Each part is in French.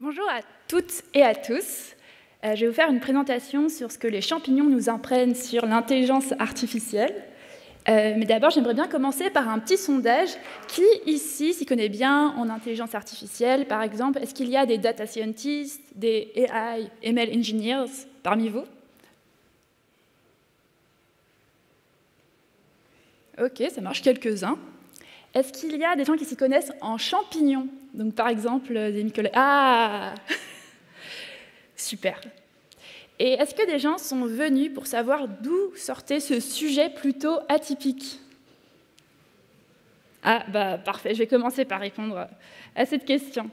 Bonjour à toutes et à tous. Je vais vous faire une présentation sur ce que les champignons nous apprennent sur l'intelligence artificielle. Mais d'abord, j'aimerais bien commencer par un petit sondage. Qui ici s'y connaît bien en intelligence artificielle, par exemple? Est-ce qu'il y a des data scientists, des AI, ML engineers parmi vous? Ok, ça marche, quelques-uns. Est-ce qu'il y a des gens qui s'y connaissent en champignons? Donc, par exemple, des mycologues. Ah super. Et est-ce que des gens sont venus pour savoir d'où sortait ce sujet plutôt atypique? Ah, bah parfait, je vais commencer par répondre à cette question.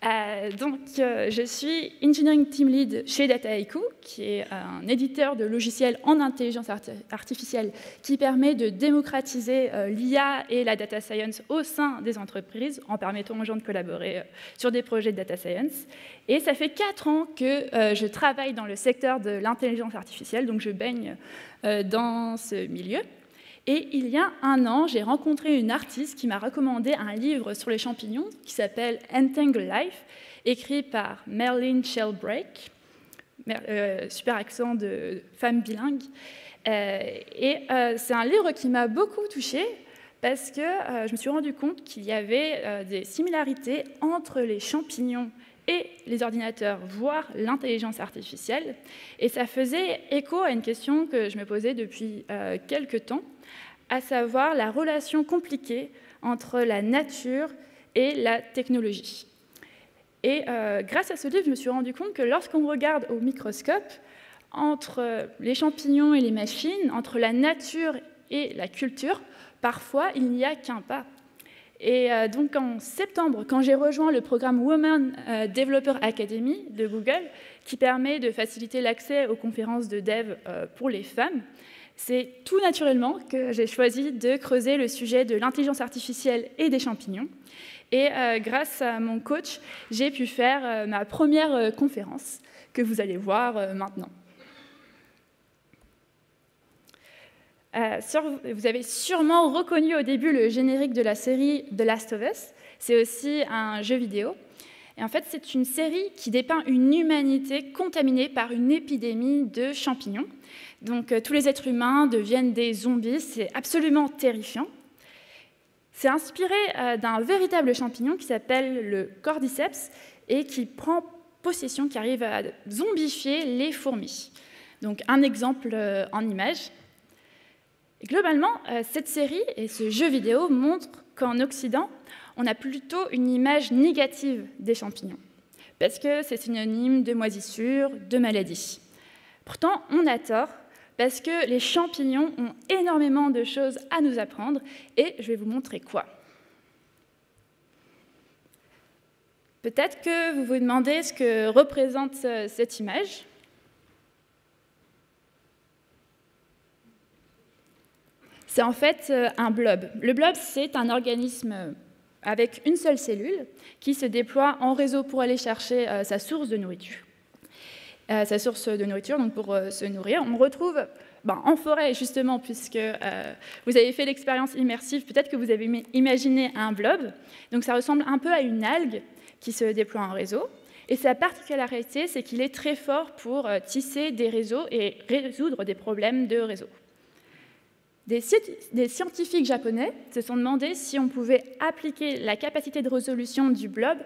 Je suis Engineering Team Lead chez Dataiku, qui est un éditeur de logiciels en intelligence artificielle qui permet de démocratiser l'IA et la data science au sein des entreprises en permettant aux gens de collaborer sur des projets de data science. Et ça fait 4 ans que je travaille dans le secteur de l'intelligence artificielle, donc je baigne dans ce milieu. Et il y a 1 an, j'ai rencontré une artiste qui m'a recommandé un livre sur les champignons qui s'appelle Entangled Life, écrit par Merlin Sheldrake, super accent de femme bilingue. C'est un livre qui m'a beaucoup touchée parce que je me suis rendu compte qu'il y avait des similarités entre les champignons et les ordinateurs, voire l'intelligence artificielle. Et ça faisait écho à une question que je me posais depuis quelques temps, à savoir la relation compliquée entre la nature et la technologie. Et grâce à ce livre, je me suis rendu compte que lorsqu'on regarde au microscope, entre les champignons et les machines, entre la nature et la culture, parfois il n'y a qu'un pas. Et donc en septembre, quand j'ai rejoint le programme Women Developer Academy de Google, qui permet de faciliter l'accès aux conférences de dev pour les femmes, c'est tout naturellement que j'ai choisi de creuser le sujet de l'intelligence artificielle et des champignons. Et grâce à mon coach, j'ai pu faire ma première conférence, que vous allez voir maintenant. Vous avez sûrement reconnu au début le générique de la série The Last of Us. C'est aussi un jeu vidéo. Et en fait, c'est une série qui dépeint une humanité contaminée par une épidémie de champignons. Donc, tous les êtres humains deviennent des zombies. C'est absolument terrifiant. C'est inspiré d'un véritable champignon qui s'appelle le cordyceps et qui prend possession, qui arrive à zombifier les fourmis. Donc, un exemple en image. Et globalement, cette série et ce jeu vidéo montrent qu'en Occident, on a plutôt une image négative des champignons, parce que c'est synonyme de moisissure, de maladie. Pourtant, on a tort, parce que les champignons ont énormément de choses à nous apprendre, et je vais vous montrer quoi. Peut-être que vous vous demandez ce que représente cette image. C'est en fait un blob. Le blob, c'est un organisme avec une seule cellule qui se déploie en réseau pour aller chercher sa source de nourriture. Donc pour se nourrir. On retrouve en forêt, justement, puisque vous avez fait l'expérience immersive, peut-être que vous avez imaginé un blob. Donc ça ressemble un peu à une algue qui se déploie en réseau. Et sa particularité, c'est qu'il est très fort pour tisser des réseaux et résoudre des problèmes de réseau. Des scientifiques japonais se sont demandé si on pouvait appliquer la capacité de résolution du blob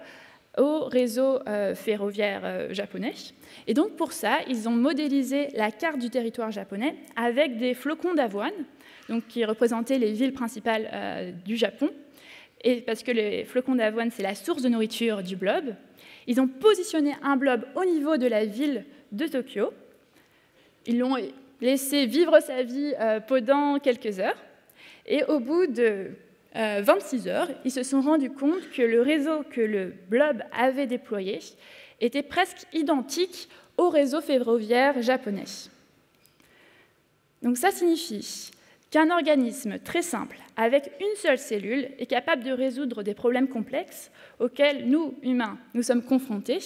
au réseau ferroviaire japonais. Et donc pour ça, ils ont modélisé la carte du territoire japonais avec des flocons d'avoine, qui représentaient les villes principales du Japon. Et parce que les flocons d'avoine, c'est la source de nourriture du blob, ils ont positionné un blob au niveau de la ville de Tokyo. Ils l'ont laissé vivre sa vie pendant quelques heures. Et au bout de 26 heures, ils se sont rendus compte que le réseau que le blob avait déployé était presque identique au réseau ferroviaire japonais. Donc ça signifie qu'un organisme très simple, avec une seule cellule, est capable de résoudre des problèmes complexes auxquels nous, humains, nous sommes confrontés.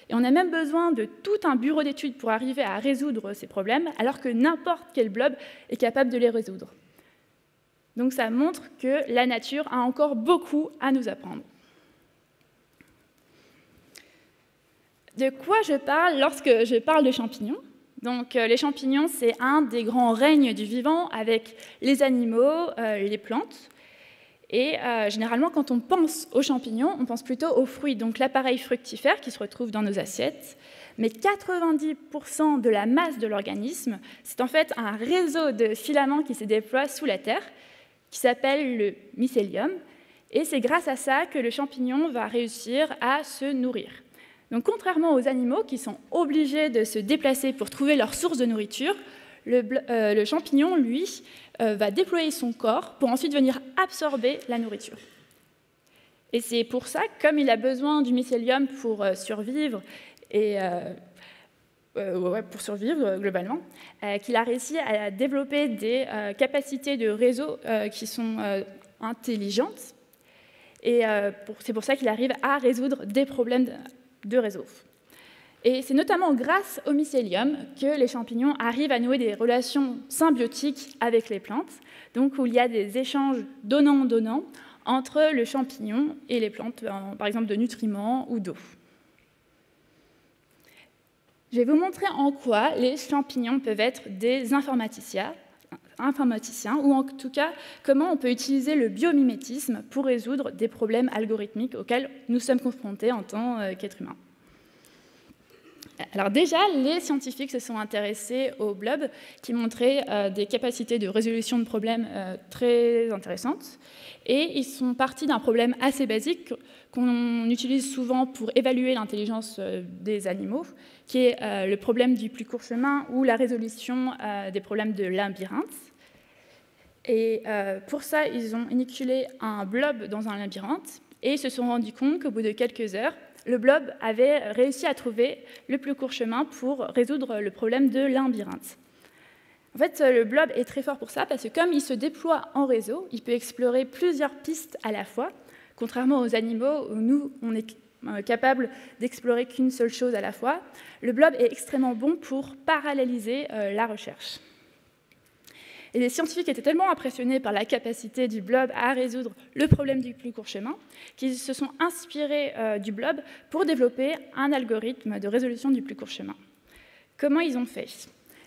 Et on a même besoin de tout un bureau d'études pour arriver à résoudre ces problèmes, alors que n'importe quel blob est capable de les résoudre. Donc ça montre que la nature a encore beaucoup à nous apprendre. De quoi je parle lorsque je parle de champignons? Donc, les champignons, c'est un des grands règnes du vivant avec les animaux, les plantes. Et généralement, quand on pense aux champignons, on pense plutôt aux fruits, donc l'appareil fructifère qui se retrouve dans nos assiettes. Mais 90% de la masse de l'organisme, c'est en fait un réseau de filaments qui se déploie sous la terre, qui s'appelle le mycélium. Et c'est grâce à ça que le champignon va réussir à se nourrir. Donc, contrairement aux animaux qui sont obligés de se déplacer pour trouver leur source de nourriture, le champignon, lui, va déployer son corps pour ensuite venir absorber la nourriture. Et c'est pour ça, comme il a besoin du mycélium pour survivre, pour survivre globalement, qu'il a réussi à développer des capacités de réseau qui sont intelligentes. Et c'est pour ça qu'il arrive à résoudre des problèmes de réseau. Et c'est notamment grâce au mycélium que les champignons arrivent à nouer des relations symbiotiques avec les plantes, donc où il y a des échanges donnant-donnant entre le champignon et les plantes, par exemple de nutriments ou d'eau. Je vais vous montrer en quoi les champignons peuvent être des informaticiens, ou en tout cas comment on peut utiliser le biomimétisme pour résoudre des problèmes algorithmiques auxquels nous sommes confrontés en tant qu'êtres humains. Alors déjà, les scientifiques se sont intéressés aux blobs qui montraient des capacités de résolution de problèmes très intéressantes. Et ils sont partis d'un problème assez basique qu'on utilise souvent pour évaluer l'intelligence des animaux, qui est le problème du plus court chemin ou la résolution des problèmes de labyrinthe. Et pour ça, ils ont inoculé un blob dans un labyrinthe et ils se sont rendus compte qu'au bout de quelques heures, le blob avait réussi à trouver le plus court chemin pour résoudre le problème de labyrinthe. En fait, le blob est très fort pour ça parce que comme il se déploie en réseau, il peut explorer plusieurs pistes à la fois, contrairement aux animaux où nous, on est capable d'explorer qu'une seule chose à la fois. Le blob est extrêmement bon pour paralléliser la recherche. Et les scientifiques étaient tellement impressionnés par la capacité du blob à résoudre le problème du plus court chemin qu'ils se sont inspirés du blob pour développer un algorithme de résolution du plus court chemin. Comment ils ont fait?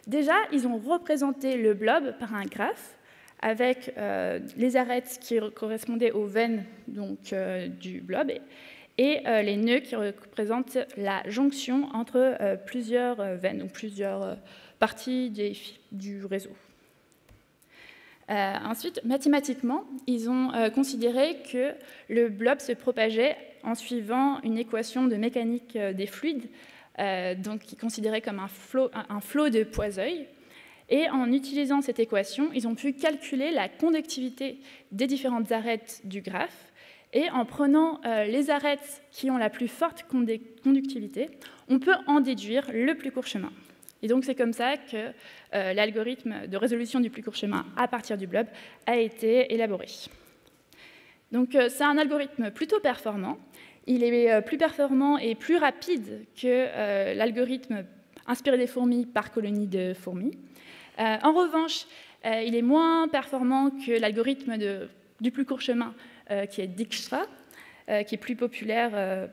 Déjà, ils ont représenté le blob par un graphe avec les arêtes qui correspondaient aux veines donc, du blob et les nœuds qui représentent la jonction entre plusieurs veines, donc plusieurs parties du réseau. Ensuite, mathématiquement, ils ont considéré que le blob se propageait en suivant une équation de mécanique des fluides, donc qui est considérée comme un flot de Poiseuille. Et en utilisant cette équation, ils ont pu calculer la conductivité des différentes arêtes du graphe. Et en prenant les arêtes qui ont la plus forte conductivité, on peut en déduire le plus court chemin. Et donc c'est comme ça que l'algorithme de résolution du plus court chemin à partir du blob a été élaboré. Donc c'est un algorithme plutôt performant. Il est plus performant et plus rapide que l'algorithme inspiré des fourmis par colonie de fourmis. En revanche, il est moins performant que l'algorithme du plus court chemin qui est Dijkstra, qui est plus populaire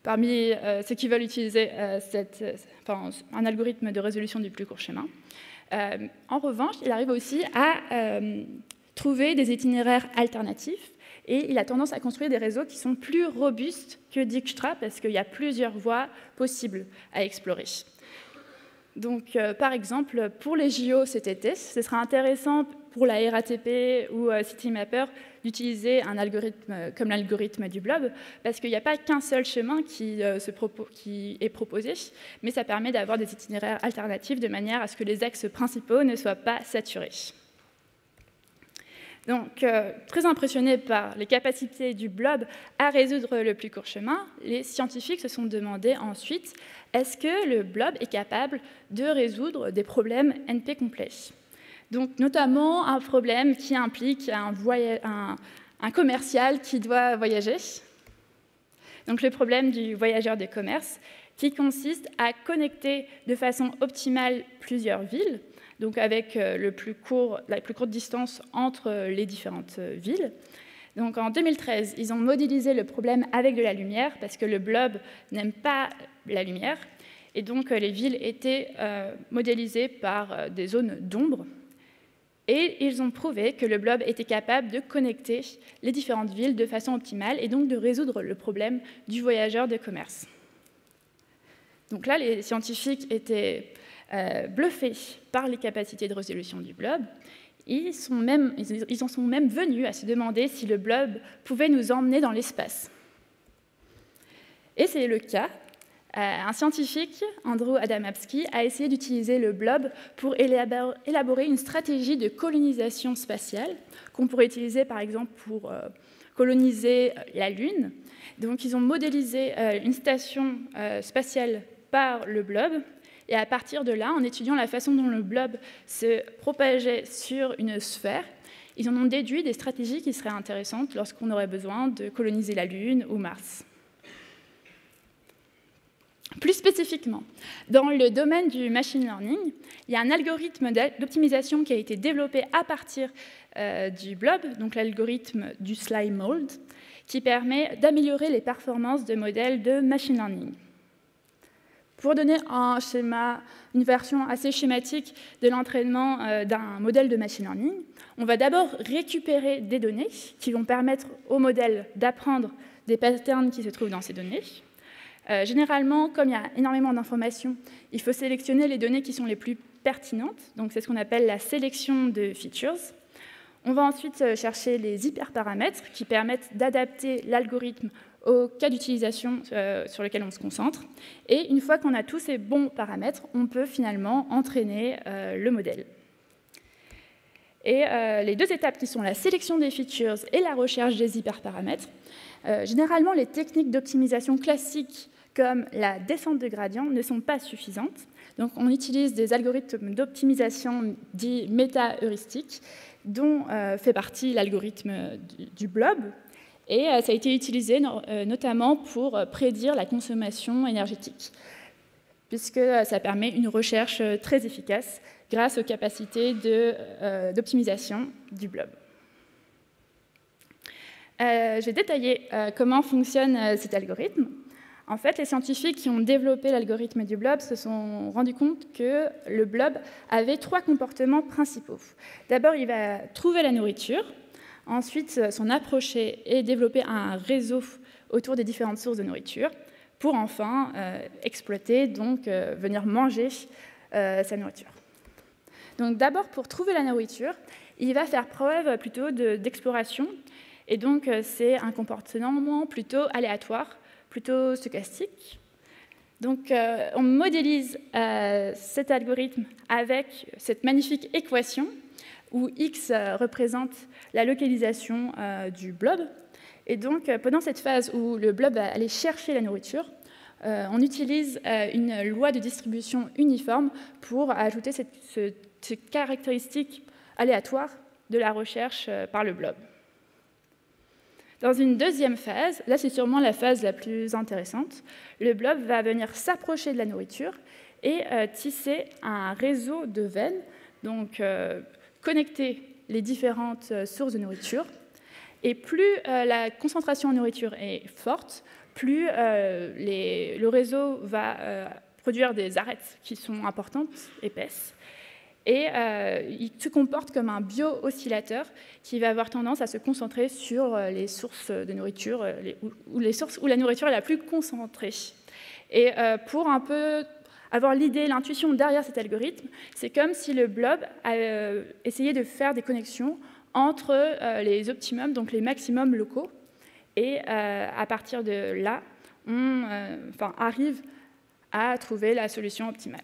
parmi ceux qui veulent utiliser un algorithme de résolution du plus court chemin. En revanche, il arrive aussi à trouver des itinéraires alternatifs et il a tendance à construire des réseaux qui sont plus robustes que Dijkstra parce qu'il y a plusieurs voies possibles à explorer. Donc, par exemple, pour les JO cet été, ce sera intéressant pour la RATP ou CityMapper d'utiliser un algorithme comme l'algorithme du blob, parce qu'il n'y a pas qu'un seul chemin qui est proposé, mais ça permet d'avoir des itinéraires alternatifs de manière à ce que les axes principaux ne soient pas saturés. Donc, très impressionnés par les capacités du blob à résoudre le plus court chemin, les scientifiques se sont demandé ensuite est-ce que le blob est capable de résoudre des problèmes NP complets? Donc, notamment un problème qui implique un commercial qui doit voyager. Donc, le problème du voyageur de commerce qui consiste à connecter de façon optimale plusieurs villes, donc avec la plus courte distance entre les différentes villes. Donc en 2013, ils ont modélisé le problème avec de la lumière, parce que le blob n'aime pas la lumière, et donc les villes étaient modélisées par des zones d'ombre. Et ils ont prouvé que le blob était capable de connecter les différentes villes de façon optimale et donc de résoudre le problème du voyageur de commerce. Donc là, les scientifiques étaient bluffés par les capacités de résolution du blob. Ils en sont même venus à se demander si le blob pouvait nous emmener dans l'espace. Et c'est le cas. Un scientifique, Andrew Adamowski, a essayé d'utiliser le blob pour élaborer une stratégie de colonisation spatiale qu'on pourrait utiliser par exemple pour coloniser la Lune. Donc ils ont modélisé une station spatiale par le blob, et à partir de là, en étudiant la façon dont le blob se propageait sur une sphère, ils en ont déduit des stratégies qui seraient intéressantes lorsqu'on aurait besoin de coloniser la Lune ou Mars. Plus spécifiquement, dans le domaine du machine learning, il y a un algorithme d'optimisation qui a été développé à partir du blob, donc l'algorithme du slime mold, qui permet d'améliorer les performances de modèles de machine learning. Pour donner une version assez schématique de l'entraînement d'un modèle de machine learning, on va d'abord récupérer des données qui vont permettre au modèle d'apprendre des patterns qui se trouvent dans ces données. Généralement, comme il y a énormément d'informations, il faut sélectionner les données qui sont les plus pertinentes. Donc c'est ce qu'on appelle la sélection de features. On va ensuite chercher les hyperparamètres qui permettent d'adapter l'algorithme au cas d'utilisation sur lequel on se concentre. Et une fois qu'on a tous ces bons paramètres, on peut finalement entraîner le modèle. Et les deux étapes qui sont la sélection des features et la recherche des hyperparamètres, généralement les techniques d'optimisation classiques comme la descente de gradient ne sont pas suffisantes. Donc on utilise des algorithmes d'optimisation dits méta-heuristiques, dont fait partie l'algorithme du blob. Et ça a été utilisé notamment pour prédire la consommation énergétique, puisque ça permet une recherche très efficace grâce aux capacités d'optimisation du blob. Je vais détailler comment fonctionne cet algorithme. En fait, les scientifiques qui ont développé l'algorithme du blob se sont rendus compte que le blob avait trois comportements principaux. D'abord, il va trouver la nourriture, ensuite s'en approcher et développer un réseau autour des différentes sources de nourriture, pour enfin exploiter, donc venir manger sa nourriture. Donc d'abord, pour trouver la nourriture, il va faire preuve plutôt d'exploration, et donc c'est un comportement plutôt aléatoire, plutôt stochastique. Donc, on modélise cet algorithme avec cette magnifique équation où x représente la localisation du blob. Et donc, pendant cette phase où le blob va aller chercher la nourriture, on utilise une loi de distribution uniforme pour ajouter cette caractéristique aléatoire de la recherche par le blob. Dans une deuxième phase, là c'est sûrement la phase la plus intéressante, le blob va venir s'approcher de la nourriture et tisser un réseau de veines, donc connecter les différentes sources de nourriture. Et plus la concentration en nourriture est forte, plus le réseau va produire des arêtes qui sont importantes, épaisses. Et il se comporte comme un bio-oscillateur qui va avoir tendance à se concentrer sur les sources de nourriture, ou les sources où la nourriture est la plus concentrée. Et pour un peu avoir l'idée, l'intuition derrière cet algorithme, c'est comme si le blob essayait de faire des connexions entre les optimums, donc les maximums locaux, et à partir de là, on arrive à trouver la solution optimale.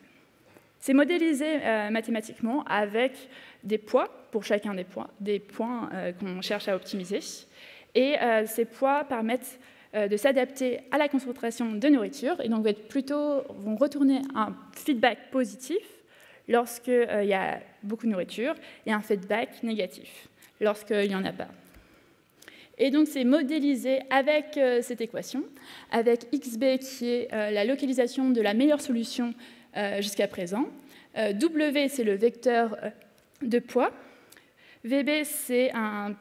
C'est modélisé mathématiquement avec des poids pour chacun des points qu'on cherche à optimiser. Et ces poids permettent de s'adapter à la concentration de nourriture et donc vont retourner un feedback positif lorsqu'il y a beaucoup de nourriture et un feedback négatif lorsqu'il n'y en a pas. Et donc c'est modélisé avec cette équation, avec XB qui est la localisation de la meilleure solution jusqu'à présent. W, c'est le vecteur de poids. VB, c'est un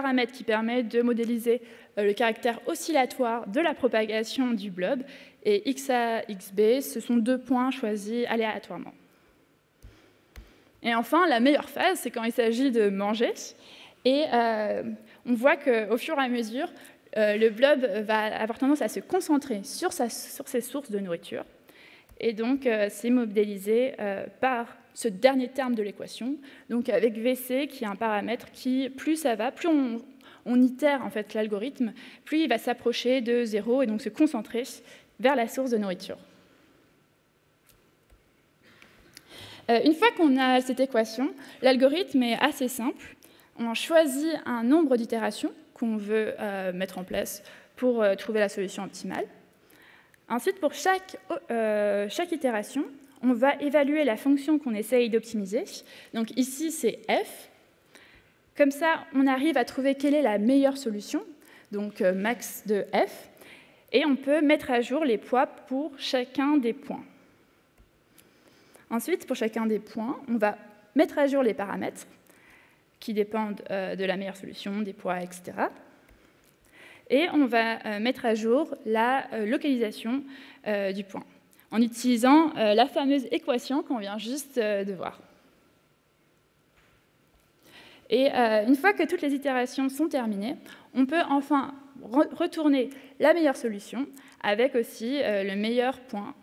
paramètre qui permet de modéliser le caractère oscillatoire de la propagation du blob, et XA, XB, ce sont 2 points choisis aléatoirement. Et enfin, la meilleure phase, c'est quand il s'agit de manger, et on voit qu'au fur et à mesure, le blob va avoir tendance à se concentrer sur ses sources de nourriture, et donc c'est modélisé par ce dernier terme de l'équation, donc avec VC, qui est un paramètre qui, plus ça va, plus on itère en fait l'algorithme, plus il va s'approcher de 0 et donc se concentrer vers la source de nourriture. Une fois qu'on a cette équation, l'algorithme est assez simple. On choisit un nombre d'itérations qu'on veut mettre en place pour trouver la solution optimale. Ensuite, pour chaque itération, on va évaluer la fonction qu'on essaye d'optimiser. Donc ici, c'est f. Comme ça, on arrive à trouver quelle est la meilleure solution, donc max de f, et on peut mettre à jour les poids pour chacun des points. Ensuite, pour chacun des points, on va mettre à jour les paramètres qui dépendent de la meilleure solution, des poids, etc. Et on va mettre à jour la localisation du point, en utilisant la fameuse équation qu'on vient juste de voir. Et une fois que toutes les itérations sont terminées, on peut enfin retourner la meilleure solution avec aussi le meilleur point,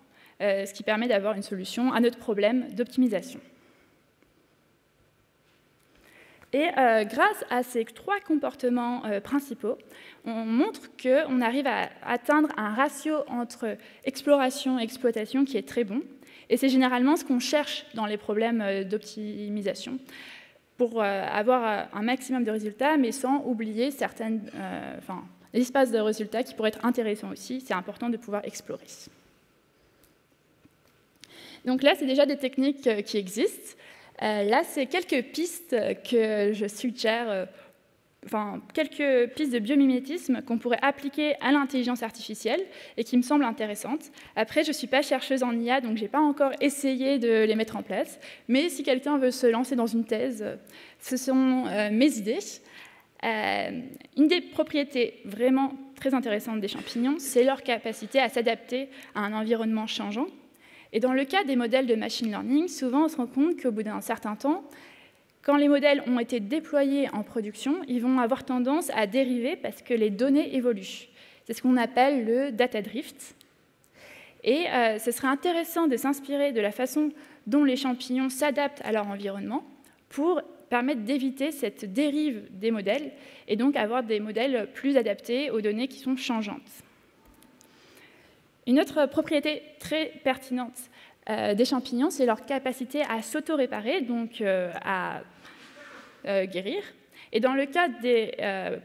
ce qui permet d'avoir une solution à notre problème d'optimisation. Et grâce à ces 3 comportements principaux, on montre qu'on arrive à atteindre un ratio entre exploration et exploitation qui est très bon. Et c'est généralement ce qu'on cherche dans les problèmes d'optimisation, pour avoir un maximum de résultats, mais sans oublier les espaces de résultats qui pourraient être intéressants aussi. C'est important de pouvoir explorer. Donc là, c'est déjà des techniques qui existent. Là, c'est quelques pistes que je suggère, quelques pistes de biomimétisme qu'on pourrait appliquer à l'intelligence artificielle et qui me semblent intéressantes. Après, je ne suis pas chercheuse en IA, donc je n'ai pas encore essayé de les mettre en place. Mais si quelqu'un veut se lancer dans une thèse, ce sont mes idées. Une des propriétés vraiment très intéressantes des champignons, c'est leur capacité à s'adapter à un environnement changeant. Et dans le cas des modèles de machine learning, souvent on se rend compte qu'au bout d'un certain temps, quand les modèles ont été déployés en production, ils vont avoir tendance à dériver parce que les données évoluent. C'est ce qu'on appelle le data drift. Et ce serait intéressant de s'inspirer de la façon dont les champignons s'adaptent à leur environnement pour permettre d'éviter cette dérive des modèles et donc avoir des modèles plus adaptés aux données qui sont changeantes. Une autre propriété très pertinente des champignons, c'est leur capacité à s'auto-réparer, donc à guérir. Et dans le cas des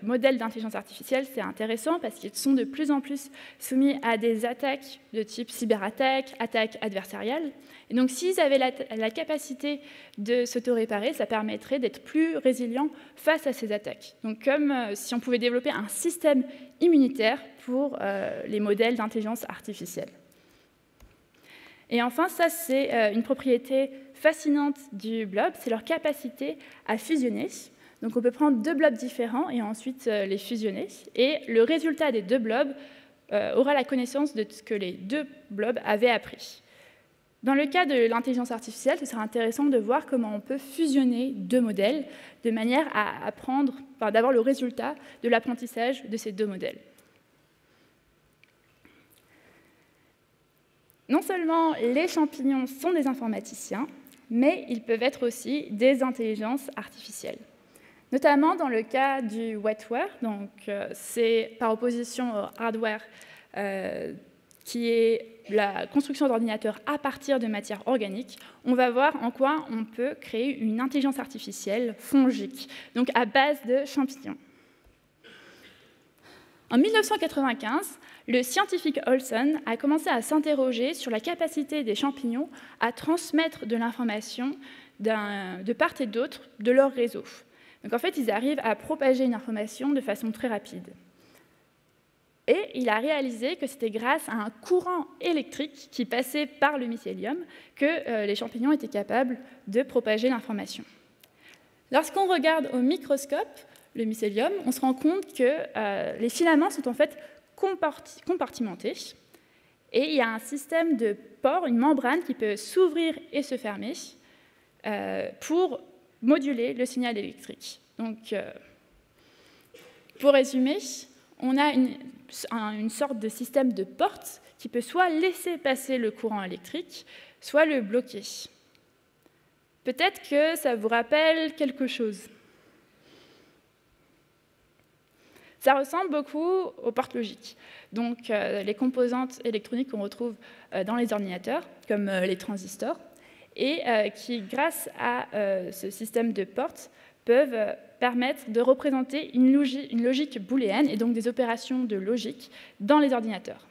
modèles d'intelligence artificielle, c'est intéressant parce qu'ils sont de plus en plus soumis à des attaques de type cyberattaque, attaque adversariale. Et donc s'ils avaient la capacité de s'auto-réparer, ça permettrait d'être plus résilients face à ces attaques. Donc comme si on pouvait développer un système immunitaire pour les modèles d'intelligence artificielle. Et enfin, ça c'est une propriété fascinante du blob, c'est leur capacité à fusionner. Donc on peut prendre 2 blobs différents et ensuite les fusionner. Et le résultat des 2 blobs aura la connaissance de ce que les 2 blobs avaient appris. Dans le cas de l'intelligence artificielle, ce sera intéressant de voir comment on peut fusionner 2 modèles de manière à apprendre, d'avoir le résultat de l'apprentissage de ces 2 modèles. Non seulement les champignons sont des informaticiens, mais ils peuvent être aussi des intelligences artificielles. Notamment dans le cas du wetware, donc c'est par opposition au hardware qui est la construction d'ordinateurs à partir de matières organiques, on va voir en quoi on peut créer une intelligence artificielle fongique, donc à base de champignons. En 1995, le scientifique Olson a commencé à s'interroger sur la capacité des champignons à transmettre de l'information de part et d'autre de leur réseau. Donc en fait, ils arrivent à propager une information de façon très rapide. Et il a réalisé que c'était grâce à un courant électrique qui passait par le mycélium que les champignons étaient capables de propager l'information. Lorsqu'on regarde au microscope, le mycélium, on se rend compte que les filaments sont en fait compartimentés. Et il y a un système de pores, une membrane qui peut s'ouvrir et se fermer pour moduler le signal électrique. Donc, pour résumer, on a une sorte de système de porte qui peut soit laisser passer le courant électrique, soit le bloquer. Peut-être que ça vous rappelle quelque chose. Ça ressemble beaucoup aux portes logiques, donc les composantes électroniques qu'on retrouve dans les ordinateurs, comme les transistors, et qui, grâce à ce système de portes, peuvent permettre de représenter une logique booléenne, et donc des opérations de logique, dans les ordinateurs.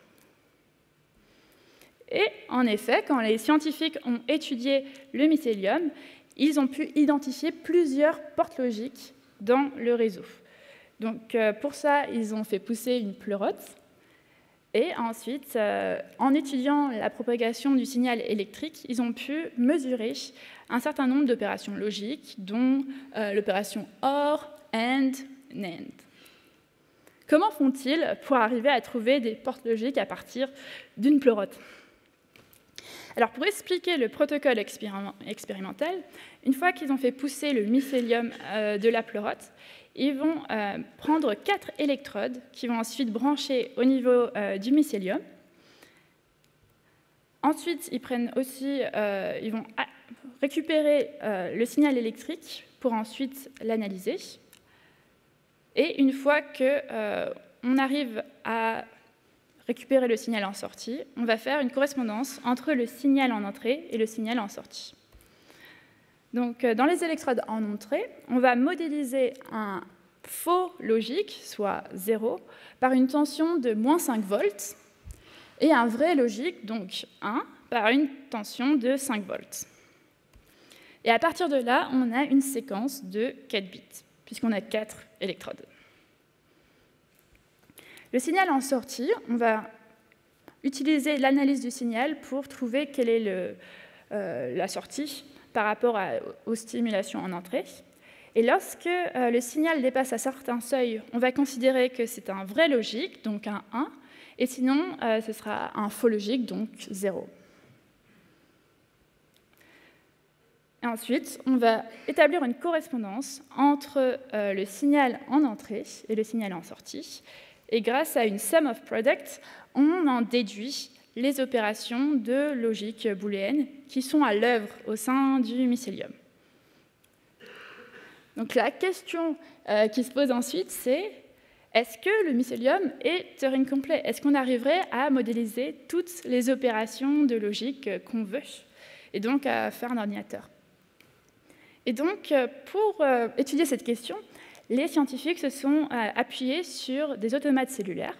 Et en effet, quand les scientifiques ont étudié le mycélium, ils ont pu identifier plusieurs portes logiques dans le réseau. Donc, pour ça, ils ont fait pousser une pleurote. Et ensuite, en étudiant la propagation du signal électrique, ils ont pu mesurer un certain nombre d'opérations logiques, dont l'opération OR, AND, NAND. Comment font-ils pour arriver à trouver des portes logiques à partir d'une pleurote? Alors, pour expliquer le protocole expérimental, une fois qu'ils ont fait pousser le mycélium de la pleurote, ils vont prendre 4 électrodes qui vont ensuite brancher au niveau du mycélium. Ensuite, ils vont récupérer le signal électrique pour ensuite l'analyser. Et une fois qu'on arrive à récupérer le signal en sortie, on va faire une correspondance entre le signal en entrée et le signal en sortie. Donc, dans les électrodes en entrée, on va modéliser un faux logique, soit 0, par une tension de moins 5 volts, et un vrai logique, donc 1, par une tension de 5 volts. Et à partir de là, on a une séquence de 4 bits, puisqu'on a 4 électrodes. Le signal en sortie, on va utiliser l'analyse du signal pour trouver quelle est la sortie par rapport aux stimulations en entrée. Et lorsque le signal dépasse un certain seuil, on va considérer que c'est un vrai logique, donc un 1, et sinon, ce sera un faux logique, donc 0. Et ensuite, on va établir une correspondance entre le signal en entrée et le signal en sortie. Et grâce à une sum of products, on en déduit les opérations de logique booléenne qui sont à l'œuvre au sein du mycélium. Donc la question qui se pose ensuite, c'est est-ce que le mycélium est Turing complet? Est-ce qu'on arriverait à modéliser toutes les opérations de logique qu'on veut, et donc à faire un ordinateur? Et donc, pour étudier cette question, les scientifiques se sont appuyés sur des automates cellulaires.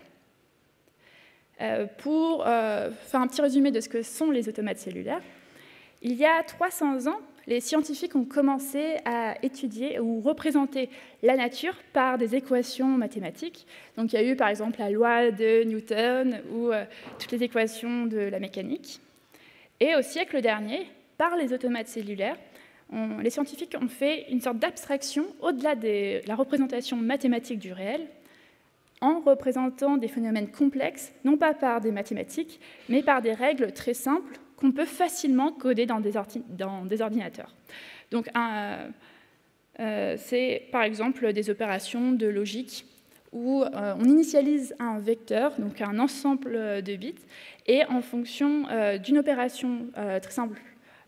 Pour faire un petit résumé de ce que sont les automates cellulaires, il y a 300 ans, les scientifiques ont commencé à étudier ou représenter la nature par des équations mathématiques. Donc, il y a eu par exemple la loi de Newton ou toutes les équations de la mécanique. Et au siècle dernier, par les automates cellulaires, les scientifiques ont fait une sorte d'abstraction au-delà de la représentation mathématique du réel, en représentant des phénomènes complexes, non pas par des mathématiques, mais par des règles très simples qu'on peut facilement coder dans des ordinateurs. Donc, c'est par exemple des opérations de logique où on initialise un vecteur, donc un ensemble de bits, et en fonction d'une opération très simple,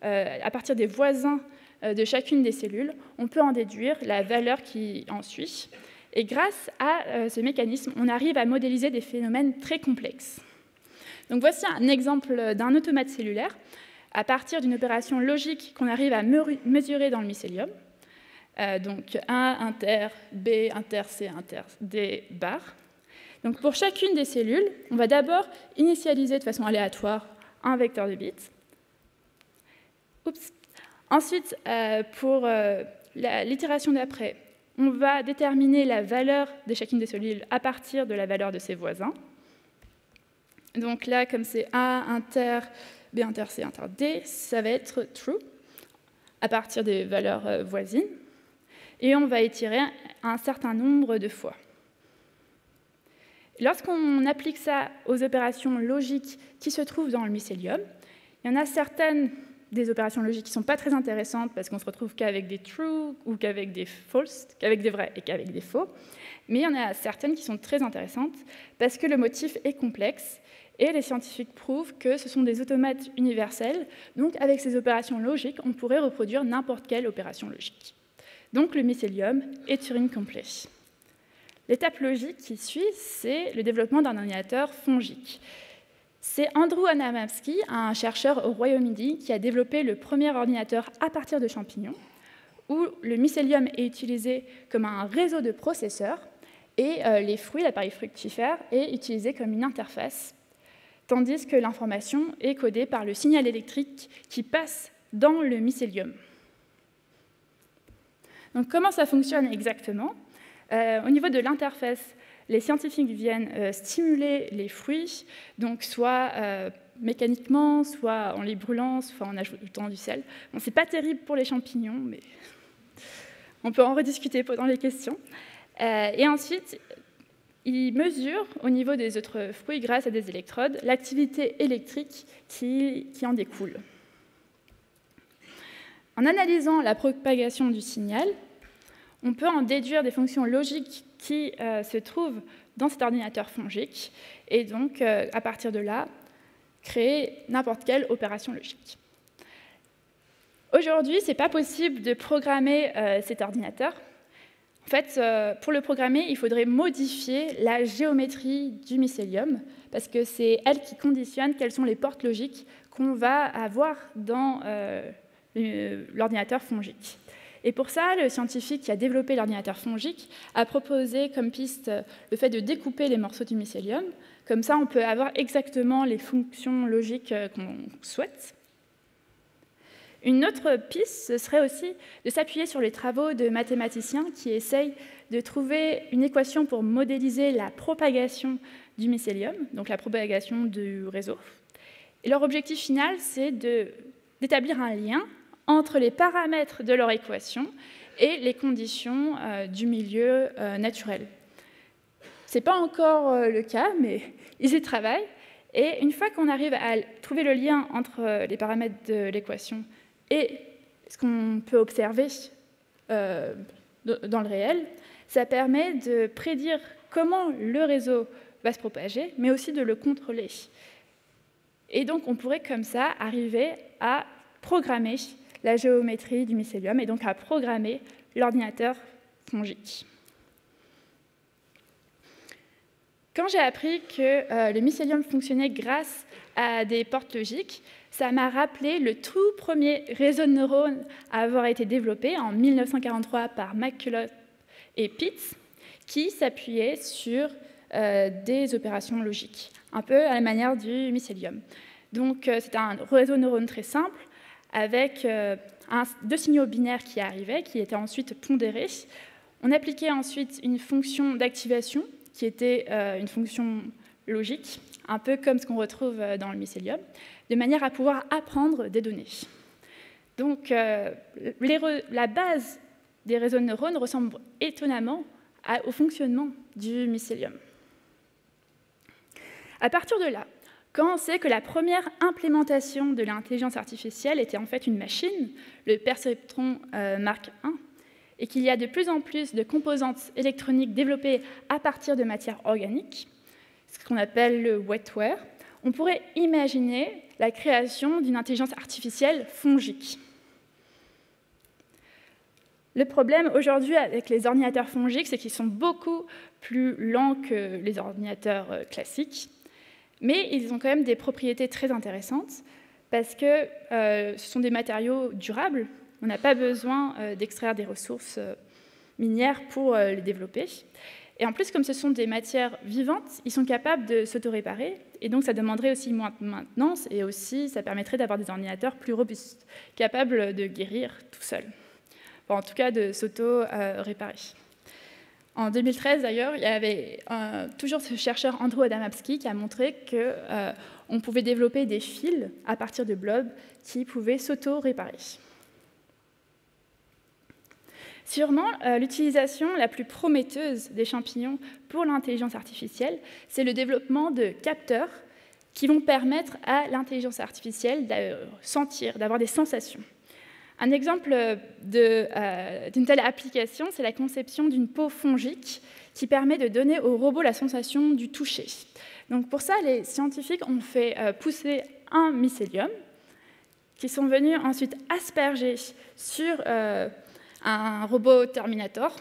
à partir des voisins de chacune des cellules, on peut en déduire la valeur qui en suit. Et grâce à ce mécanisme, on arrive à modéliser des phénomènes très complexes. Donc voici un exemple d'un automate cellulaire à partir d'une opération logique qu'on arrive à mesurer dans le mycélium. Donc A inter, B inter, C inter, D bar. Donc pour chacune des cellules, on va d'abord initialiser de façon aléatoire un vecteur de bits. Oups. Ensuite, pour l'itération d'après, on va déterminer la valeur de chacune des cellules à partir de la valeur de ses voisins. Donc là, comme c'est A inter, B inter, C inter, D, ça va être true, à partir des valeurs voisines. et on va étirer un certain nombre de fois. Lorsqu'on applique ça aux opérations logiques qui se trouvent dans le mycélium, il y en a certaines des opérations logiques qui ne sont pas très intéressantes parce qu'on se retrouve qu'avec des true ou qu'avec des false, qu'avec des vrais et qu'avec des faux. Mais il y en a certaines qui sont très intéressantes parce que le motif est complexe et les scientifiques prouvent que ce sont des automates universels. Donc avec ces opérations logiques, on pourrait reproduire n'importe quelle opération logique. Donc le mycélium est Turing complet. L'étape logique qui suit, c'est le développement d'un ordinateur fongique. C'est Andrew Adamski, un chercheur au Royaume-Uni, qui a développé le premier ordinateur à partir de champignons, où le mycélium est utilisé comme un réseau de processeurs, et les fruits, l'appareil fructifère, est utilisé comme une interface, tandis que l'information est codée par le signal électrique qui passe dans le mycélium. Donc comment ça fonctionne exactement ? Au niveau de l'interface, les scientifiques viennent stimuler les fruits, donc soit mécaniquement, soit en les brûlant, soit en ajoutant du sel. Bon, c'est pas terrible pour les champignons, mais on peut en rediscuter pendant les questions. Et ensuite, ils mesurent au niveau des autres fruits, grâce à des électrodes, l'activité électrique qui en découle. En analysant la propagation du signal, on peut en déduire des fonctions logiques qui se trouvent dans cet ordinateur fongique, et donc, à partir de là, créer n'importe quelle opération logique. Aujourd'hui, ce n'est pas possible de programmer cet ordinateur. En fait, pour le programmer, il faudrait modifier la géométrie du mycélium, parce que c'est elle qui conditionne quelles sont les portes logiques qu'on va avoir dans l'ordinateur fongique. Et pour ça, le scientifique qui a développé l'ordinateur fongique a proposé comme piste le fait de découper les morceaux du mycélium. Comme ça, on peut avoir exactement les fonctions logiques qu'on souhaite. Une autre piste, ce serait aussi de s'appuyer sur les travaux de mathématiciens qui essayent de trouver une équation pour modéliser la propagation du mycélium, donc la propagation du réseau. Et leur objectif final, c'est d'établir un lien entre les paramètres de leur équation et les conditions du milieu naturel. Ce n'est pas encore le cas, mais ils y travaillent. Et une fois qu'on arrive à trouver le lien entre les paramètres de l'équation et ce qu'on peut observer dans le réel, ça permet de prédire comment le réseau va se propager, mais aussi de le contrôler. Et donc, on pourrait comme ça arriver à programmer la géométrie du mycélium et donc à programmer l'ordinateur fongique. Quand j'ai appris que le mycélium fonctionnait grâce à des portes logiques, ça m'a rappelé le tout premier réseau de neurones à avoir été développé en 1943 par McCulloch et Pitts, qui s'appuyait sur des opérations logiques, un peu à la manière du mycélium. Donc c'était un réseau de neurones très simple, avec deux signaux binaires qui arrivaient, qui étaient ensuite pondérés. On appliquait ensuite une fonction d'activation, qui était une fonction logique, un peu comme ce qu'on retrouve dans le mycélium, de manière à pouvoir apprendre des données. Donc, la base des réseaux de neurones ressemble étonnamment au fonctionnement du mycélium. À partir de là, quand on sait que la première implémentation de l'intelligence artificielle était en fait une machine, le perceptron Mark I, et qu'il y a de plus en plus de composantes électroniques développées à partir de matières organiques, ce qu'on appelle le wetware, on pourrait imaginer la création d'une intelligence artificielle fongique. Le problème aujourd'hui avec les ordinateurs fongiques, c'est qu'ils sont beaucoup plus lents que les ordinateurs classiques, mais ils ont quand même des propriétés très intéressantes parce que ce sont des matériaux durables. On n'a pas besoin d'extraire des ressources minières pour les développer. Et en plus, comme ce sont des matières vivantes, ils sont capables de s'auto-réparer, et donc ça demanderait aussi moins de maintenance, et aussi ça permettrait d'avoir des ordinateurs plus robustes, capables de guérir tout seuls. Enfin, en tout cas, de s'auto-réparer. En 2013, d'ailleurs, il y avait toujours ce chercheur Andrew Adamski qui a montré qu'on pouvait développer des fils à partir de blobs qui pouvaient s'auto-réparer. Sûrement, l'utilisation la plus prometteuse des champignons pour l'intelligence artificielle, c'est le développement de capteurs qui vont permettre à l'intelligence artificielle de sentir, d'avoir des sensations. Un exemple d'une telle application, c'est la conception d'une peau fongique qui permet de donner au robot la sensation du toucher. Donc pour ça, les scientifiques ont fait pousser un mycélium qui sont venus ensuite asperger sur un robot Terminator.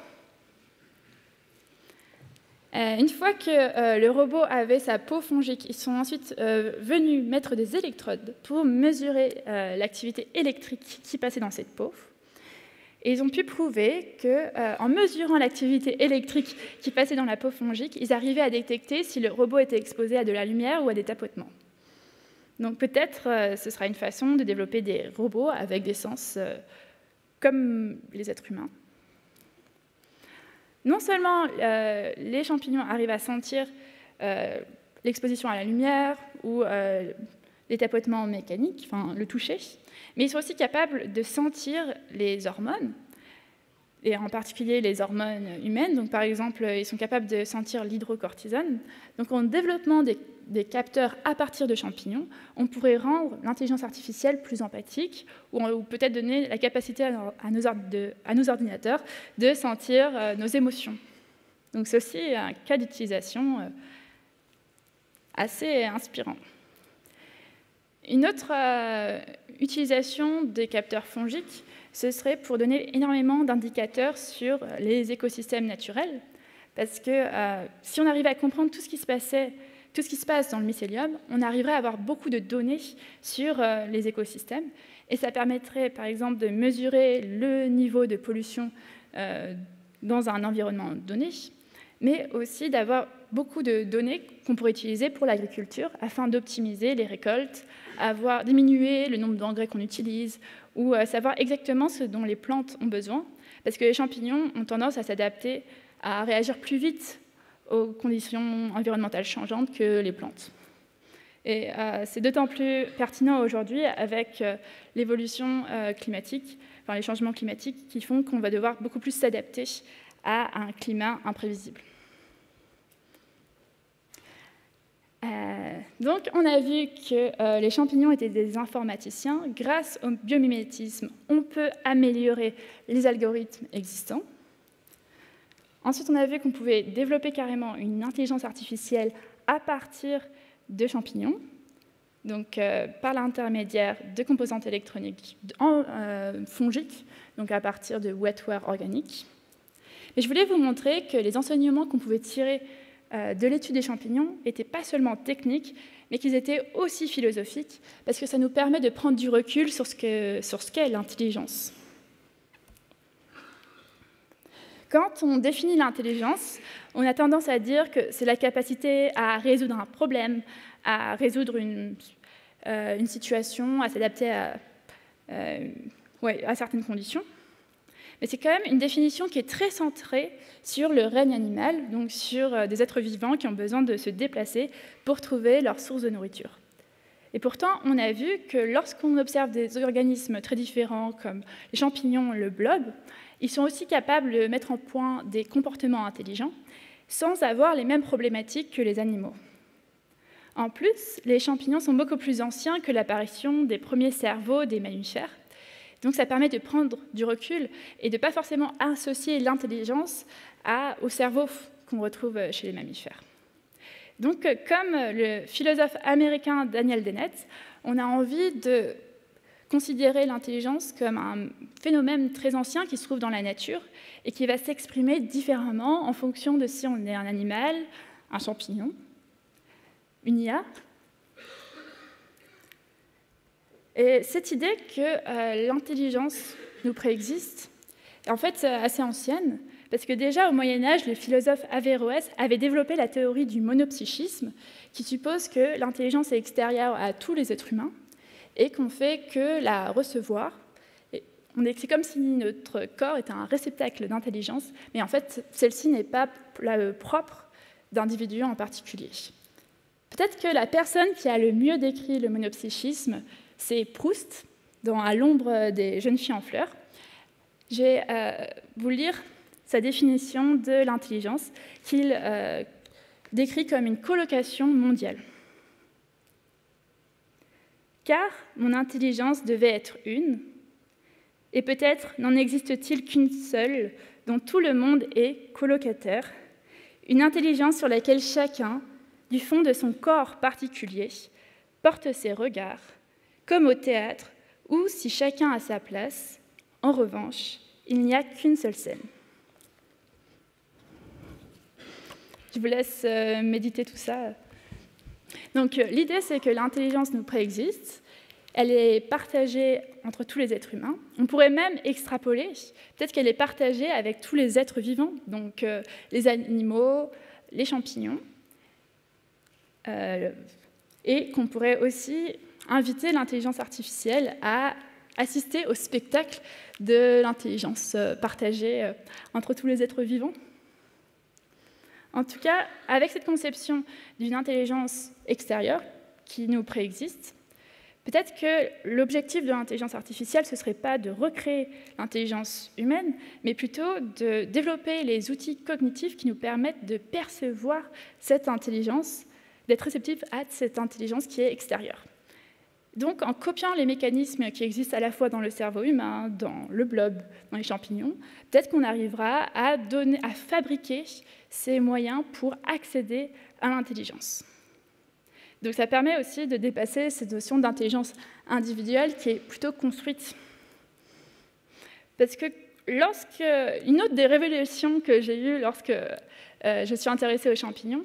Une fois que le robot avait sa peau fongique, ils sont ensuite venus mettre des électrodes pour mesurer l'activité électrique qui passait dans cette peau. Et ils ont pu prouver qu'en mesurant l'activité électrique qui passait dans la peau fongique, ils arrivaient à détecter si le robot était exposé à de la lumière ou à des tapotements. Donc peut-être ce sera une façon de développer des robots avec des sens comme les êtres humains. Non seulement les champignons arrivent à sentir l'exposition à la lumière ou les tapotements mécaniques, enfin le toucher, mais ils sont aussi capables de sentir les hormones, et en particulier les hormones humaines. Donc, par exemple, ils sont capables de sentir l'hydrocortisone. Donc, en développement des capteurs à partir de champignons, on pourrait rendre l'intelligence artificielle plus empathique ou peut-être donner la capacité à nos ordinateurs de sentir nos émotions. Donc, c'est aussi un cas d'utilisation assez inspirant. Une autre utilisation des capteurs fongiques, ce serait pour donner énormément d'indicateurs sur les écosystèmes naturels, parce que si on arrivait à comprendre tout ce qui se passe dans le mycélium, on arriverait à avoir beaucoup de données sur les écosystèmes, et ça permettrait par exemple de mesurer le niveau de pollution dans un environnement donné, mais aussi d'avoir beaucoup de données qu'on pourrait utiliser pour l'agriculture afin d'optimiser les récoltes, diminuer le nombre d'engrais qu'on utilise, ou savoir exactement ce dont les plantes ont besoin, parce que les champignons ont tendance à s'adapter, à réagir plus vite aux conditions environnementales changeantes que les plantes. Et c'est d'autant plus pertinent aujourd'hui avec l'évolution climatique, enfin les changements climatiques qui font qu'on va devoir beaucoup plus s'adapter à un climat imprévisible. Donc, on a vu que les champignons étaient des informaticiens. Grâce au biomimétisme, on peut améliorer les algorithmes existants. Ensuite, on a vu qu'on pouvait développer carrément une intelligence artificielle à partir de champignons, donc par l'intermédiaire de composantes électroniques fongiques, donc à partir de wetware organique. Mais je voulais vous montrer que les enseignements qu'on pouvait tirer de l'étude des champignons n'étaient pas seulement techniques, mais qu'ils étaient aussi philosophiques, parce que ça nous permet de prendre du recul sur ce qu'est l'intelligence. Quand on définit l'intelligence, on a tendance à dire que c'est la capacité à résoudre un problème, à résoudre une situation, à s'adapter à certaines conditions. Mais c'est quand même une définition qui est très centrée sur le règne animal, donc sur des êtres vivants qui ont besoin de se déplacer pour trouver leur source de nourriture. Et pourtant, on a vu que lorsqu'on observe des organismes très différents, comme les champignons, le blob, ils sont aussi capables de mettre en point des comportements intelligents sans avoir les mêmes problématiques que les animaux. En plus, les champignons sont beaucoup plus anciens que l'apparition des premiers cerveaux des mammifères. Donc ça permet de prendre du recul et de ne pas forcément associer l'intelligence au cerveau qu'on retrouve chez les mammifères. Donc comme le philosophe américain Daniel Dennett, on a envie de considérer l'intelligence comme un phénomène très ancien qui se trouve dans la nature et qui va s'exprimer différemment en fonction de si on est un animal, un champignon, une IA. Et cette idée que l'intelligence nous préexiste, en fait, c'est assez ancienne, parce que déjà au Moyen-Âge, le philosophe Averroès avait développé la théorie du monopsychisme, qui suppose que l'intelligence est extérieure à tous les êtres humains et qu'on fait que la recevoir. C'est comme si notre corps était un réceptacle d'intelligence, mais en fait, celle-ci n'est pas propre d'individus en particulier. Peut-être que la personne qui a le mieux décrit le monopsychisme, c'est Proust, dans À l'ombre des jeunes filles en fleurs. Je vais vous lire sa définition de l'intelligence qu'il décrit comme une colocation mondiale. Car mon intelligence devait être une, et peut-être n'en existe-t-il qu'une seule, dont tout le monde est colocataire, une intelligence sur laquelle chacun, du fond de son corps particulier, porte ses regards, comme au théâtre, où, si chacun a sa place, en revanche, il n'y a qu'une seule scène. Je vous laisse méditer tout ça. Donc, l'idée, c'est que l'intelligence nous préexiste, elle est partagée entre tous les êtres humains. On pourrait même extrapoler, peut-être qu'elle est partagée avec tous les êtres vivants, donc les animaux, les champignons, et qu'on pourrait aussi inviter l'intelligence artificielle à assister au spectacle de l'intelligence partagée entre tous les êtres vivants. En tout cas, avec cette conception d'une intelligence extérieure qui nous préexiste, peut-être que l'objectif de l'intelligence artificielle, ce ne serait pas de recréer l'intelligence humaine, mais plutôt de développer les outils cognitifs qui nous permettent de percevoir cette intelligence, d'être réceptifs à cette intelligence qui est extérieure. Donc, en copiant les mécanismes qui existent à la fois dans le cerveau humain, dans le blob, dans les champignons, peut-être qu'on arrivera à fabriquer ces moyens pour accéder à l'intelligence. Donc ça permet aussi de dépasser cette notion d'intelligence individuelle qui est plutôt construite. Parce que une autre des révélations que j'ai eues lorsque je suis intéressée aux champignons,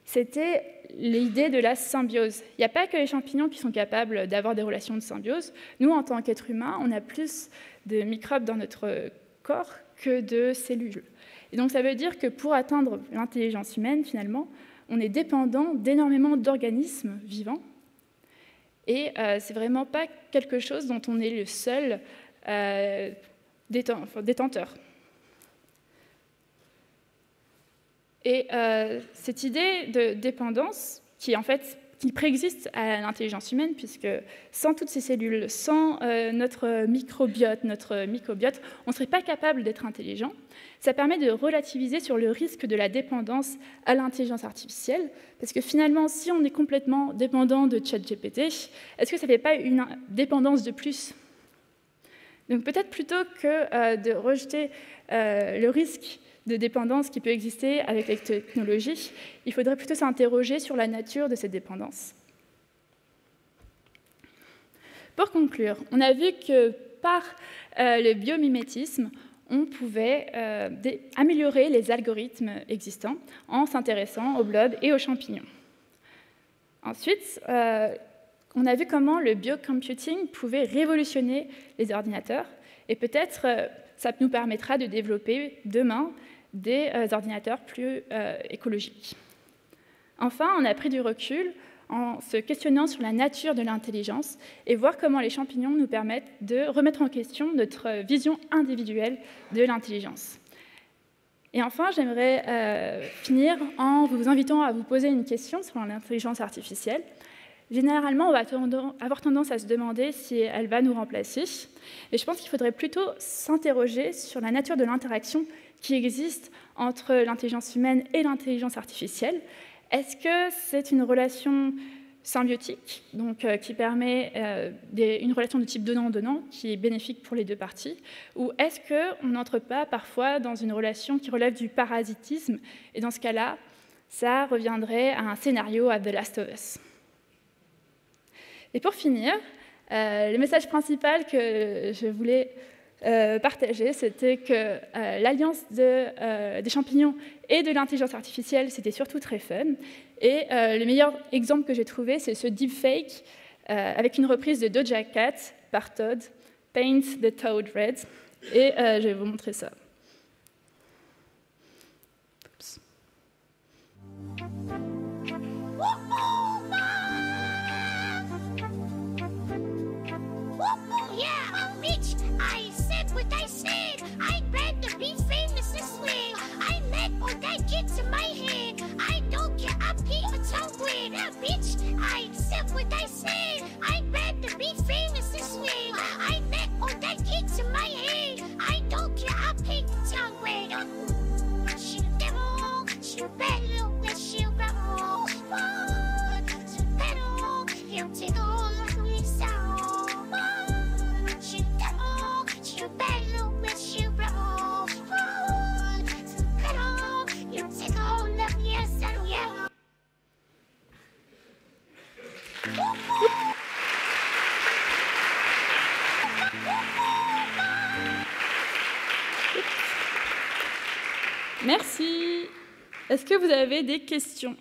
c'était l'idée de la symbiose. Il n'y a pas que les champignons qui sont capables d'avoir des relations de symbiose. Nous, en tant qu'êtres humains, on a plus de microbes dans notre corps que de cellules. Et donc ça veut dire que pour atteindre l'intelligence humaine, finalement, on est dépendant d'énormément d'organismes vivants. Et c'est vraiment pas quelque chose dont on est le seul détenteur. Et cette idée de dépendance, qui préexiste à l'intelligence humaine, puisque sans toutes ces cellules, sans notre microbiote, on ne serait pas capable d'être intelligent. Ça permet de relativiser sur le risque de la dépendance à l'intelligence artificielle, parce que finalement, si on est complètement dépendant de ChatGPT, est-ce que ça ne fait pas une dépendance de plus? Donc peut-être plutôt que de rejeter le risque de dépendance qui peut exister avec les technologies, il faudrait plutôt s'interroger sur la nature de cette dépendance. Pour conclure, on a vu que par le biomimétisme, on pouvait améliorer les algorithmes existants en s'intéressant aux blobs et aux champignons. Ensuite, on a vu comment le biocomputing pouvait révolutionner les ordinateurs, et peut-être ça nous permettra de développer demain des ordinateurs plus écologiques. Enfin, on a pris du recul en se questionnant sur la nature de l'intelligence et voir comment les champignons nous permettent de remettre en question notre vision individuelle de l'intelligence. Et enfin, j'aimerais finir en vous invitant à vous poser une question sur l'intelligence artificielle. Généralement, on va avoir tendance à se demander si elle va nous remplacer. Et je pense qu'il faudrait plutôt s'interroger sur la nature de l'interaction qui existe entre l'intelligence humaine et l'intelligence artificielle. Est-ce que c'est une relation symbiotique, donc qui permet une relation de type donnant-donnant, qui est bénéfique pour les deux parties, ou est-ce qu'on n'entre pas parfois dans une relation qui relève du parasitisme, et dans ce cas-là, ça reviendrait à un scénario à The Last of Us. Et pour finir, le message principal que je voulais partager, c'était que l'alliance des champignons et de l'intelligence artificielle, c'était surtout très fun. Et le meilleur exemple que j'ai trouvé, c'est ce deepfake avec une reprise de Doja Cat par Todd, Paint the Toad Red. Et je vais vous montrer ça. Oups. What I said, I'd rather be famous this way. I met all that kicks in my head. I don't care, I'm Peter somewhere. Now, bitch, I said what I said. I'd rather be famous this way. I met all that kicks in my head. I don't Merci. Est-ce que vous avez des questions ?